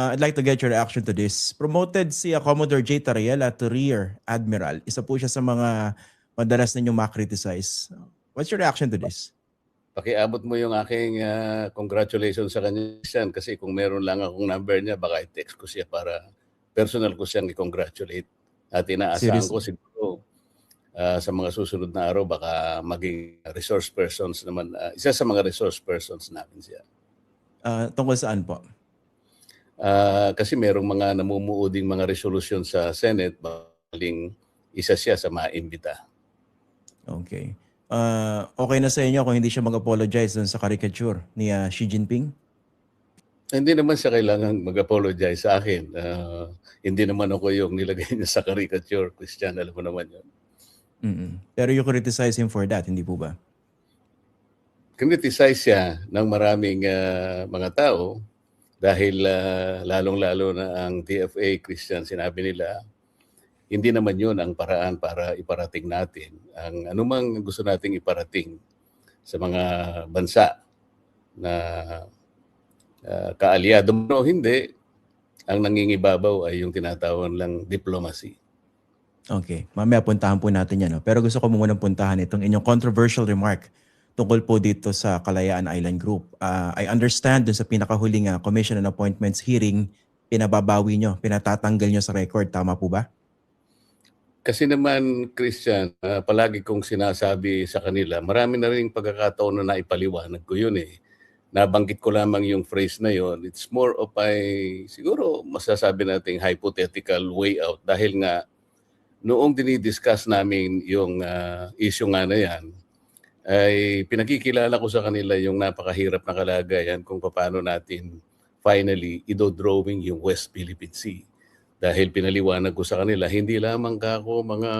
I'd like to get your reaction to this. Promoted si Commodore J. Tariela to Rear Admiral. Isa po siya sa mga madalas ninyong ma-criticize. What's your reaction to this? Pakiabot mo yung aking congratulations sa kanya Christian, kasi kung meron lang akong number niya, baka i-text ko siya para personal ko siyang i-congratulate. At inaasahan ko siguro sa mga susunod na araw baka maging resource persons naman. Isa sa mga resource persons namin siya. Tungkol saan po? Kasi merong mga namumuuding mga resolution sa Senate, baling isa siya sa maimbita. Okay. Okay na sa inyo kung hindi siya mag-apologize dun sa caricature ni Xi Jinping? Hindi naman siya kailangan mag-apologize sa akin. Hindi naman ako yung nilagay niya sa caricature, Christian, alam mo naman yun. Pero you criticize him for that, hindi po ba? Criticize siya ng maraming mga tao dahil lalong-lalo na ang TFA, Christian, sinabi nila, hindi naman yun ang paraan para iparating natin ang anumang gusto nating iparating sa mga bansa na kaalyado mo. Hindi. Ang nangingibabaw ay yung tinatawag lang diplomacy. Okay. Mamaya puntahan po natin yan. No? Pero gusto ko muna puntahan itong inyong controversial remark tungkol po dito sa Kalayaan Island Group. I understand dun sa pinakahuling Commission on Appointments hearing, pinababawi nyo, pinatatanggal nyo sa record. Tama po ba? Kasi naman, Christian, palagi kong sinasabi sa kanila, marami na rin pagkakataon na naipaliwanag ko yun eh. Nabanggit ko lamang yung phrase na yun. It's more of a, siguro masasabi natin hypothetical way out. Dahil nga, noong dinidiscuss namin yung issue nga na yan, ay pinakikilala ko sa kanila yung napakahirap na kalagayan kung paano natin finally idodrawing yung West Philippine Sea. Dahil pinaliwanag ko sa kanila, hindi lamang kako mga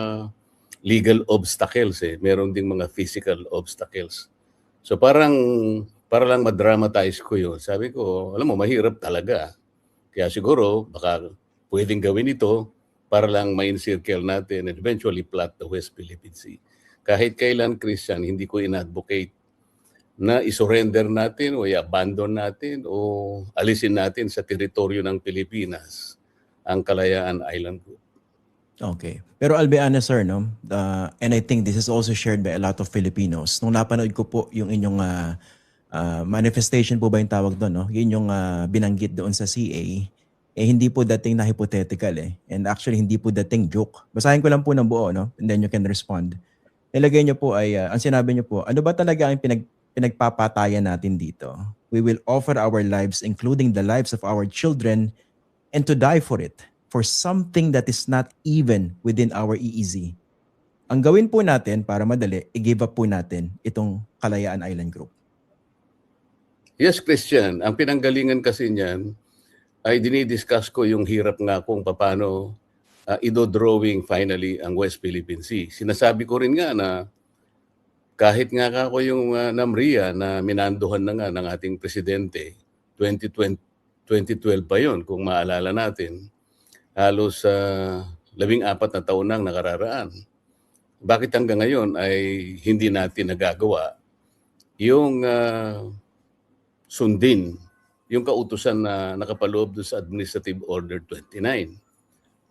legal obstacles eh. Meron ding mga physical obstacles. So para lang madramatize ko yun, sabi ko, alam mo, mahirap talaga. Kaya siguro, baka pwedeng gawin ito para lang ma-encircle natin and eventually plot the West Philippine Sea. Kahit kailan, Christian, hindi ko in-advocate na isurrender natin o i-abandon natin o alisin natin sa teritoryo ng Pilipinas ang Kalayaan Island Group. Okay. Pero I'll be honest, sir, no? And I think this is also shared by a lot of Filipinos. Nung napanood ko po yung inyong manifestation po ba yung tawag doon, no? Yun yung binanggit doon sa CA, eh hindi po dating na hypothetical eh. And actually hindi po dating joke. Basahin ko lang po ng buo, no? And then you can respond. Nilagay niyo po ay, ang sinabi niyo po, ano ba talaga ang pinagpapatayan natin dito? We will offer our lives, including the lives of our children, and to die for it, for something that is not even within our EEZ. Ang gawin po natin, para madali, i-give up po natin itong Kalayaan Island Group. Yes, Christian. Ang pinanggalingan kasi niyan ay dinidiscuss ko yung hirap nga kung paano idodrawing finally ang West Philippine Sea. Sinasabi ko rin nga na kahit nga ako yung NAMRIA na minanduhan na nga ng ating presidente, 2012 pa yun, kung maalala natin, halos 14 na taon nang nakararaan. Bakit hanggang ngayon ay hindi natin nagagawa yung sundin, yung kautusan na nakapaloob doon sa Administrative Order 29.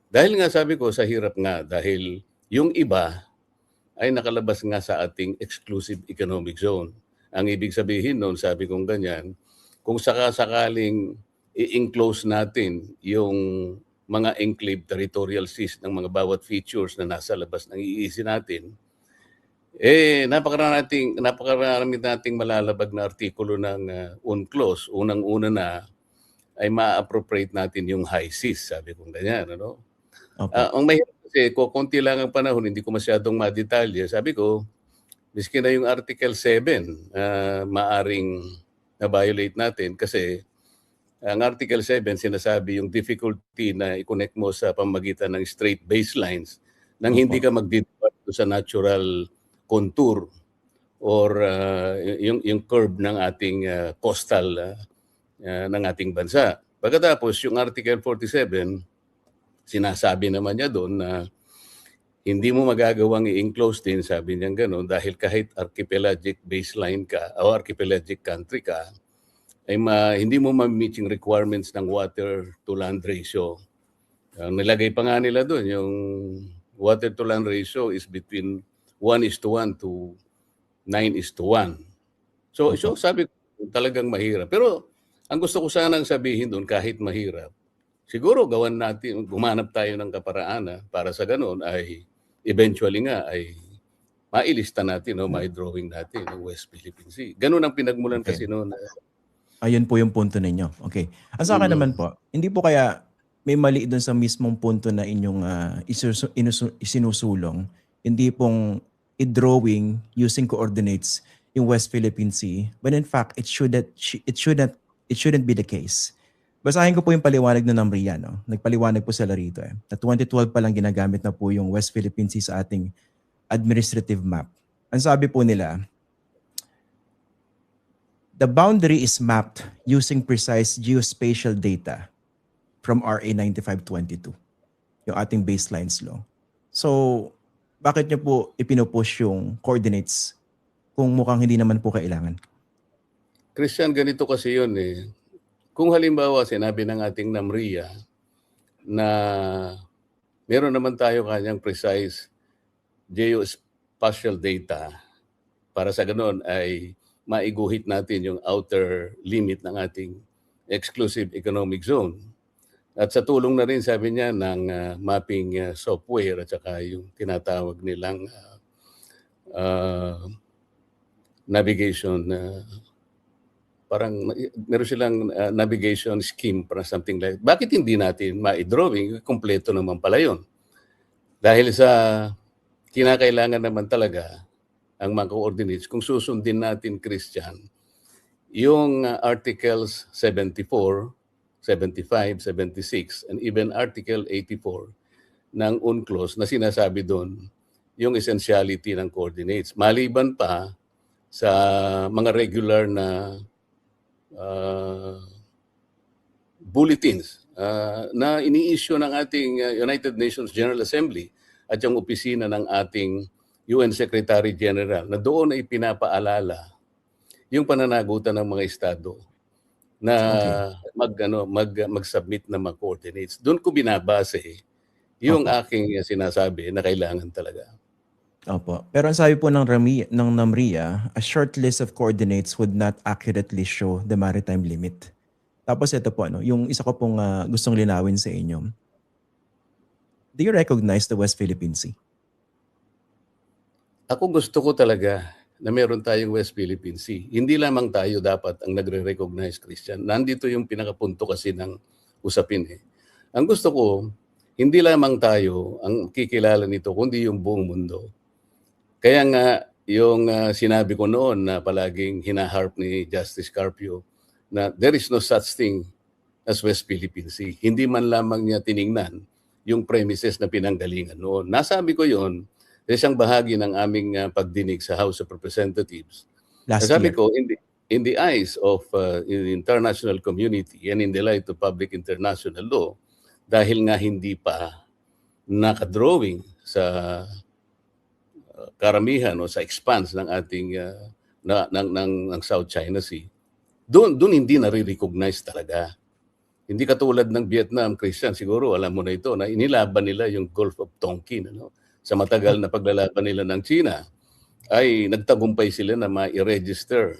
Dahil nga sabi ko, sa hirap nga, dahil yung iba ay nakalabas nga sa ating exclusive economic zone. Ang ibig sabihin noon, sabi kong ganyan, kung sakasakaling i-enclose natin yung mga enclave territorial seas ng mga bawat features na nasa labas ng EEZ natin, eh napakarami nating malalabag na artikulo ng UNCLOS. Unang-una na ay ma-appropriate natin yung high seas, sabi kong ganyan. Ano? Ang mahirap kasi, konti lang ang panahon, hindi ko masyadong madetalye. Sabi ko, miski na yung Article 7, maaring na-violate natin kasi ang Article 7 sinasabi yung difficulty na i-connect mo sa pamagitan ng straight baselines nang hindi ka magdidepart sa natural contour or yung curve ng ating coastal ng ating bansa. Pagkatapos, yung Article 47, sinasabi naman niya doon na hindi mo magagawang i-enclose din, sabi niya gano'n, dahil kahit archipelagic baseline ka o archipelagic country ka, ay hindi mo ma-meet yung requirements ng water to land ratio. Nilagay pa nga nila doon, yung water to land ratio is between 1:1 to 9:1. So Opo. sabi ko, talagang mahirap. Pero ang gusto ko sanang sabihin doon, kahit mahirap, siguro gumanap tayo ng kaparaanan para sa ganun ay eventually nga ay mailista natin, mai-drawing natin ng West Philippine Sea. Ganun ang pinagmulan Okay. kasi noon. Ayun po yung punto ninyo. Okay. Ang sa akin naman Mm. po, hindi po kaya may mali doon sa mismong punto na inyong isinusulong, hindi pong i-drawing using coordinates yung West Philippine Sea, but in fact, it shouldn't be the case. Basahin ko po yung paliwanag na NAMRIA, no? Nagpaliwanag po sila rito eh. Na 2012 pa lang ginagamit na po yung West Philippine Sea sa ating administrative map. Ang sabi po nila, the boundary is mapped using precise geospatial data from RA 9522, yung ating baselines law. So, bakit niyo po ipinopush yung coordinates kung mukhang hindi naman po kailangan? Christian, ganito kasi yun eh. Kung halimbawa sinabi ng ating NAMRIA na meron naman tayo kanyang precise geospatial data para sa ganun ay maiguhit natin yung outer limit ng ating exclusive economic zone. At sa tulong na rin, sabi niya, ng mapping software at saka yung tinatawag nilang navigation, parang meron silang navigation scheme para something like, bakit hindi natin ma-drawing? Kompleto naman pala yun. Dahil sa kinakailangan naman talaga ang mga coordinates, kung susundin natin, Christian, yung Articles 74, 75, 76, and even Article 84 ng UNCLOS na sinasabi doon yung essentiality ng coordinates. Maliban pa sa mga regular na bulletins na ini-issue ng ating United Nations General Assembly at yung opisina ng ating UN Secretary General, na doon ay pinapaalala yung pananagutan ng mga estado na mag-submit ng mga coordinates. Doon ko binabase yung aking sinasabi na kailangan talaga. Opo. Pero ang sabi po ng NAMRIA, a short list of coordinates would not accurately show the maritime limit. Tapos ito po, yung isa ko pong gustong linawin sa inyo. Do you recognize the West Philippine Sea? Ako gusto ko talaga na meron tayong West Philippine Sea. Hindi lamang tayo dapat ang nagre-recognize, Christian. Nandito yung pinakapunto kasi ng usapin eh. Ang gusto ko, hindi lamang tayo ang kikilala nito, kundi yung buong mundo. Kaya nga, yung sinabi ko noon na palaging hinaharp ni Justice Carpio na there is no such thing as West Philippine Sea. Hindi man lamang niya tiningnan yung premises na pinanggalingan noon. Nasabi ko yon sa isang bahagi ng aming pagdinig sa House of Representatives. Nasabi ko, in the eyes of in the international community and in the light of public international law, dahil nga hindi pa nakadrawing sa karamihan o sa expanse ng ating ng South China Sea, doon hindi nare-recognize talaga. Hindi katulad ng Vietnam, Christian, siguro alam mo na ito, na inilaban nila yung Gulf of Tonkin. Sa matagal na paglalaban nila ng China, ay nagtagumpay sila na ma-register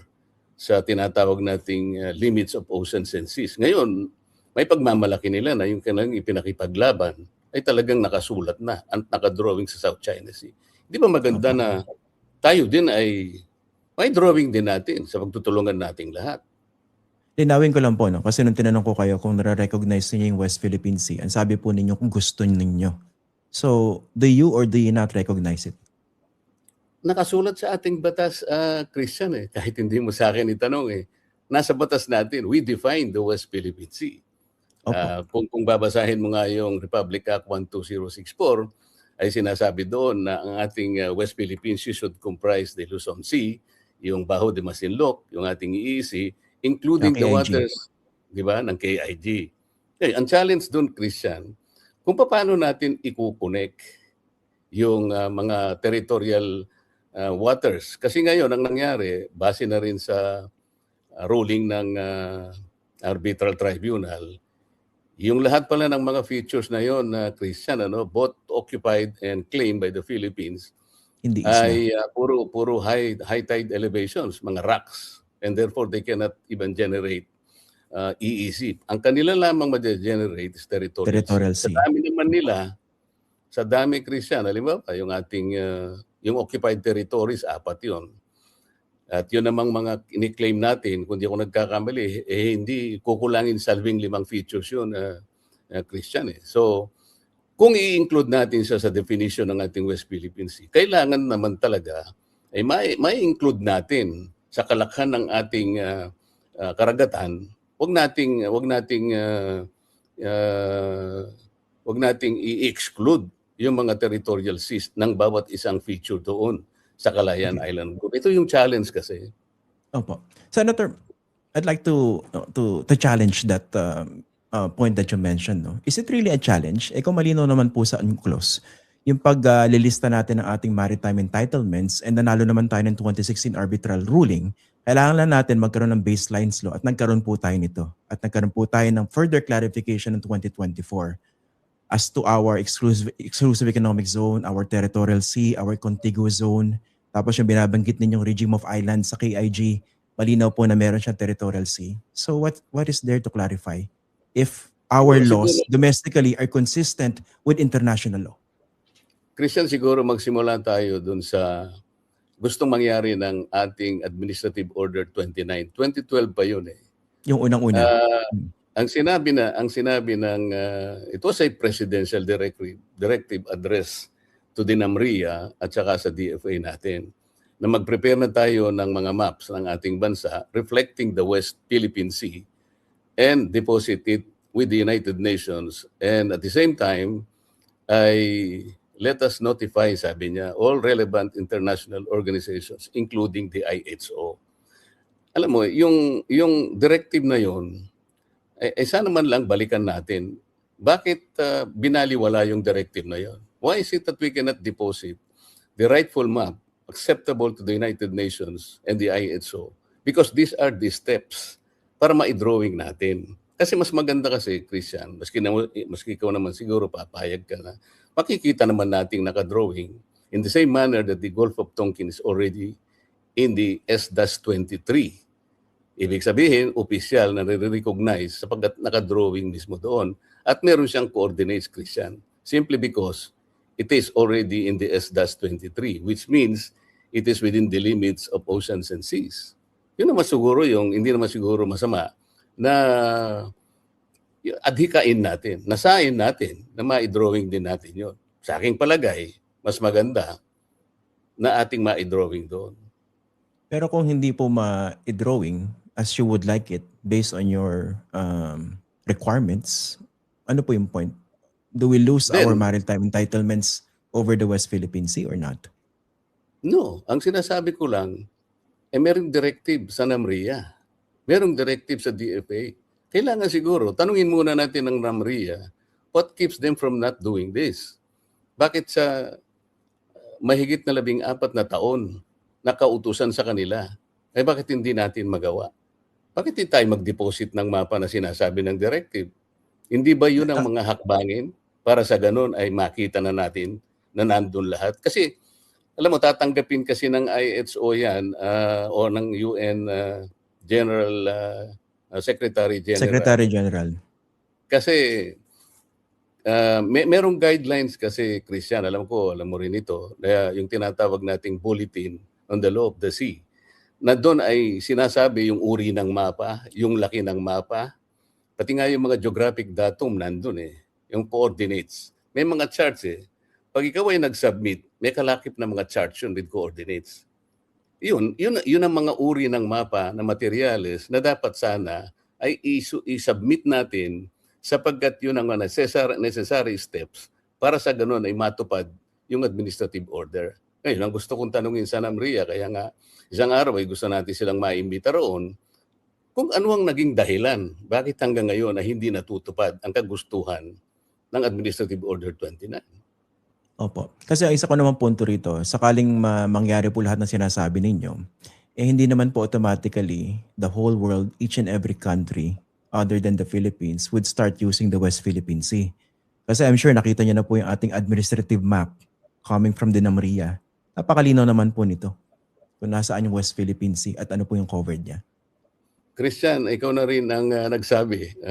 sa tinatawag nating limits of oceans and seas. Ngayon, may pagmamalaki nila na yung kanilang ipinakipaglaban ay talagang nakasulat na, nakadrawing sa South China Sea. Di ba maganda na tayo din ay may drawing din natin sa pagtutulungan nating lahat? Linawin ko lang po, kasi nung tinanong ko kayo kung nare-recognize niyo yung West Philippine Sea, ang sabi po ninyo kung gusto ninyo. So, do you or do you not recognize it? Nakasulat sa ating batas, Christian eh. Kahit hindi mo sa akin itanong eh. Nasa batas natin, we define the West Philippine Sea. Kung babasahin mo nga yung Republic Act 12064, ay sinasabi doon na ang ating West Philippine Sea should comprise the Luzon Sea, yung Bajo de Masinloc, yung ating EEZ, including the waters, di ba, ng KIG. Okay, ang challenge doon, Christian, kung paano natin i-connect yung mga territorial waters. Kasi ngayon, ang nangyari, base na rin sa ruling ng arbitral tribunal, yung lahat pala ng mga features na yon na Christian, both occupied and claimed by the Philippines, Hindi isla. ay puro high tide elevations, mga rocks, and therefore they cannot even generate EEZ. Ang kanila lamang ma-generate is territorial sea. Territorial Sa sea. dami naman nila, sa dami, Christian, halimbawa, yung ating yung occupied territories, 4 yon. At yun namang mga ini-claim natin, kung di ako nagkakamali, hindi kukulangin sa 15 features yun, Christian. So, kung i-include natin siya sa definition ng ating West Philippine Sea, kailangan naman talaga ay mai-include natin sa kalakhan ng ating karagatan. Huwag nating i-exclude yung mga territorial seas ng bawat isang feature doon sa Calayan Okay. Island Group. Ito yung challenge kasi. Opo. Senator, I'd like to challenge that point that you mentioned. No? Is it really a challenge? Kung malinaw naman po sa UNCLOS, yung paglilista natin ng ating maritime entitlements and nanalo naman tayo ng 2016 arbitral ruling, kailangan lang natin magkaroon ng baselines law at nagkaroon po tayo nito. At nagkaroon po tayo ng further clarification in 2024 as to our exclusive economic zone, our territorial sea, our contiguous zone. Tapos yung binabanggit ninyong regime of islands sa KIG, malinaw po na meron siyang territorial sea. So what is there to clarify if our laws Siguro, domestically are consistent with international law? Christian, siguro magsimula tayo dun sa gustong mangyari ng ating Administrative Order 29. 2012 pa yun eh. Yung unang-una. Ah, ang sinabi ng it was a presidential directive address to the NAMRIA at saka sa DFA natin na mag-prepare na tayo ng mga maps ng ating bansa reflecting the West Philippine Sea and deposit it with the United Nations, and at the same time ay let us notify, sabi niya, all relevant international organizations including the IHO. Alam mo, yung directive na yon sana man lang balikan natin. Bakit binaliwala yung directive na yon? Why is it that we cannot deposit the rightful map acceptable to the United Nations and the IHO? Because these are the steps para ma-drawing natin. Kasi mas maganda kasi, Christian, maski ikaw naman siguro papayag ka na, makikita naman nating nakadrawing in the same manner that the Gulf of Tonkin is already in the S-23. Ibig sabihin, opisyal na re-recognize sapagkat nakadrawing mismo doon. At meron siyang coordinates, Christian. Simply because it is already in the S-23, which means it is within the limits of oceans and seas. Yun naman siguro hindi naman siguro masama na adhikain natin, nasain natin, na ma-drawing din natin yun. Sa aking palagay, mas maganda na ating ma-drawing doon. Pero kung hindi po ma-drawing as you would like it based on your requirements, ano po yung point? Do we lose our maritime entitlements over the West Philippine Sea or not? No. Ang sinasabi ko lang, merong directive sa NAMRIA. Merong directive sa DFA. Kailangan siguro, tanungin muna natin ng NAMRIA, what keeps them from not doing this? Bakit sa mahigit na 14 na taon nakautusan sa kanila, bakit hindi natin magawa? Bakit hindi tayo mag-deposit ng mapa na sinasabi ng directive? Hindi ba yun ang mga hakbangin para sa ganun ay makita na natin na nandun lahat? Kasi, alam mo, tatanggapin kasi ng IHO yan o ng UN General Secretary General. Secretary General. Kasi merong guidelines kasi, Christian, alam mo rin ito, yung tinatawag nating Bulletin on the Law of the Sea, na doon ay sinasabi yung uri ng mapa, yung laki ng mapa, pati nga yung mga geographic datum nandun yung coordinates. May mga charts Pag ikaw ay nag-submit, may kalakip na mga charts yun with coordinates. Yun ang mga uri ng mapa na materyales na dapat sana ay i-submit natin sapagkat yun ang necessary steps para sa ganun ay matupad yung administrative order. Ngayon, ang gusto kong tanungin sa NAMRIA, kaya nga isang araw ay gusto natin silang maimbita roon, kung ano ang naging dahilan, bakit hanggang ngayon ay hindi natutupad ang kagustuhan ng Administrative Order 29. Opo. Kasi ang isa ko naman punto rito, sakaling mangyari po lahat ng sinasabi ninyo, hindi naman po automatically the whole world, each and every country other than the Philippines would start using the West Philippine Sea. Kasi I'm sure nakita niyo na po yung ating administrative map coming from Dinamria. Napakalinaw naman po nito kung nasaan yung West Philippine Sea at ano po yung covered niya. Christian, ikaw na rin ang nagsabi.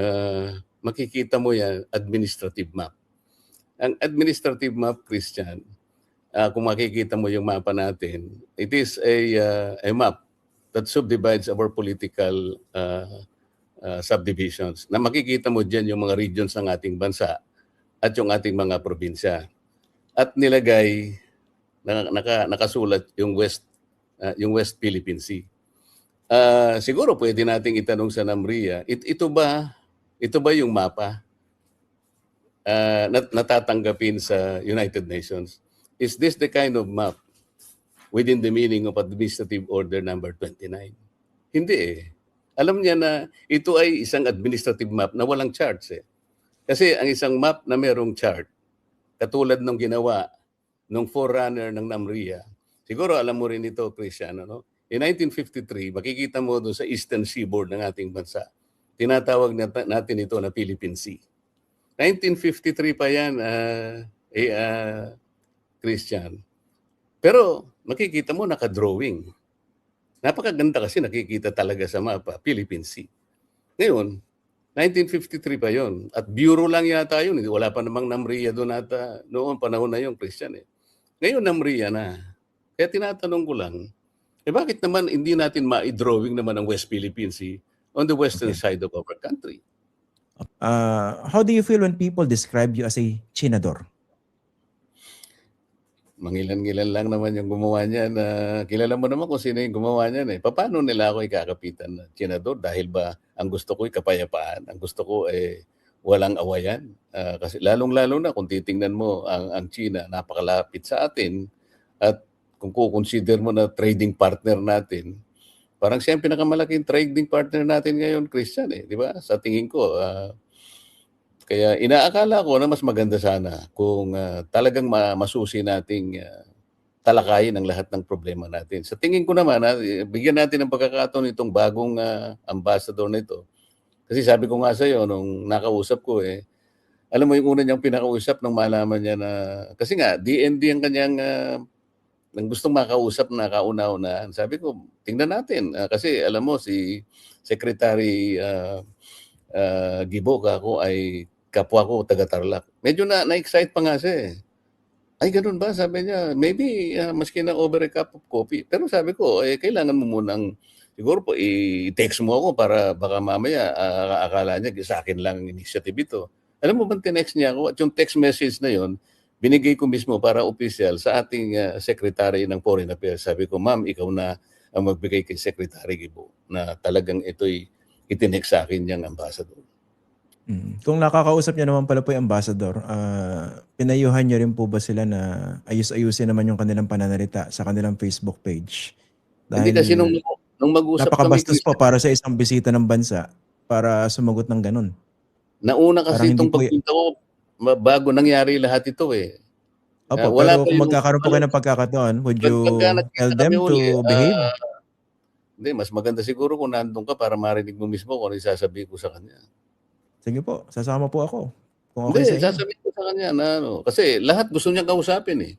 Makikita mo yan, administrative map. Ang administrative map, Christian, kung makikita mo yung mapa natin, it is a map that subdivides our political subdivisions. Na makikita mo dyan yung mga regions ng ating bansa at yung ating mga probinsya. At nilagay, nakasulat yung West Philippine Sea. Siguro pwede nating itanong sa NAMRIA, ito ba yung mapa natatanggapin sa United Nations? Is this the kind of map within the meaning of Administrative Order number 29? Hindi eh. Alam niya na ito ay isang administrative map na walang charts eh. Kasi ang isang map na merong chart, katulad ng ginawa ng forerunner ng NAMRIA, siguro alam mo rin ito, Christian, no? In 1953, makikita mo doon sa eastern seaboard ng ating bansa, tinatawag natin ito na Philippine Sea. 1953 pa yan, Christian. Pero makikita mo naka-drawing. Napakaganda kasi nakikita talaga sa mapa, Philippine Sea. Ngayon, 1953 pa yon. At bureau lang yata yun. Wala pa namang NAMRIA doon ata noon, panahon na yun, Christian. Ngayon NAMRIA na. Kaya tinatanong ko lang, bakit naman hindi natin ma-drawing naman ang West Philippine Sea on the western side of our country? How do you feel when people describe you as a chinador? Mangilan-ngilan lang naman yung gumawa niyan. Kilala mo naman kung sino yung gumawa niyan eh. Paano nila ako ikakapitan na chinador? Dahil ba ang gusto ko ay kapayapaan? Ang gusto ko ay walang awayan? Kasi lalong-lalo na kung titingnan mo ang China, napakalapit sa atin. At kung kukonsider mo na trading partner natin, parang siya ang pinakamalaking trading partner natin ngayon, Christian eh. Di ba? Sa tingin ko, kaya inaakala ko na mas maganda sana kung talagang masusi nating talakayin ang lahat ng problema natin. Sa tingin ko naman, bigyan natin ng pagkakataon itong bagong ambassador na ito. Kasi sabi ko nga sa iyo, nung nakausap ko alam mo yung una niyang pinakausap nung malaman niya na, kasi nga, DND ang kanyang nang gustong makausap na kauna-una. Sabi ko, tingnan natin. Kasi alam mo, si Secretary Gibo ako ay kapwa ko taga-Tarlac. Medyo na-excite pa nga siya eh. Ay, ganun ba? Sabi niya, maybe maski na over a cup of coffee. Pero sabi ko, kailangan mo munang, siguro po, i-text mo ako para baka mamaya akala niya sa akin lang initiative ito. Alam mo bang tinext niya ako? At yung text message na yon, binigay ko mismo para official sa ating Secretary ng Foreign Affairs. Sabi ko, ma'am, ikaw na ang magbigay kay Secretary Gibo na talagang ito'y itinext sa akin niyang ambassador. Kung nakakausap niya naman pala po yung ambassador, pinayuhan niyo rin po ba sila na ayus-ayusin naman yung kanilang pananalita sa kanilang Facebook page? Hindi kasi nung mag-usap kami, napakabastos po para sa isang bisita ng bansa para sumagot ng ganun. nauna Parang kasi hindi itong po pagpunta ko, bago nangyari lahat ito eh. Opo, Wala pero pa kung yung, magkakaroon po kayo ng pagkakataon, would you pagka tell nagkita kami them uli, to behave? hindi, mas maganda siguro kung nandun ka para marinig mo mismo kung ano yung sasabihin ko sa kanya. Sige po, sasama po ako. Kung okay sa Hindi, inyo. sasabihin ko sa kanya na kasi lahat gusto niyang kausapin eh.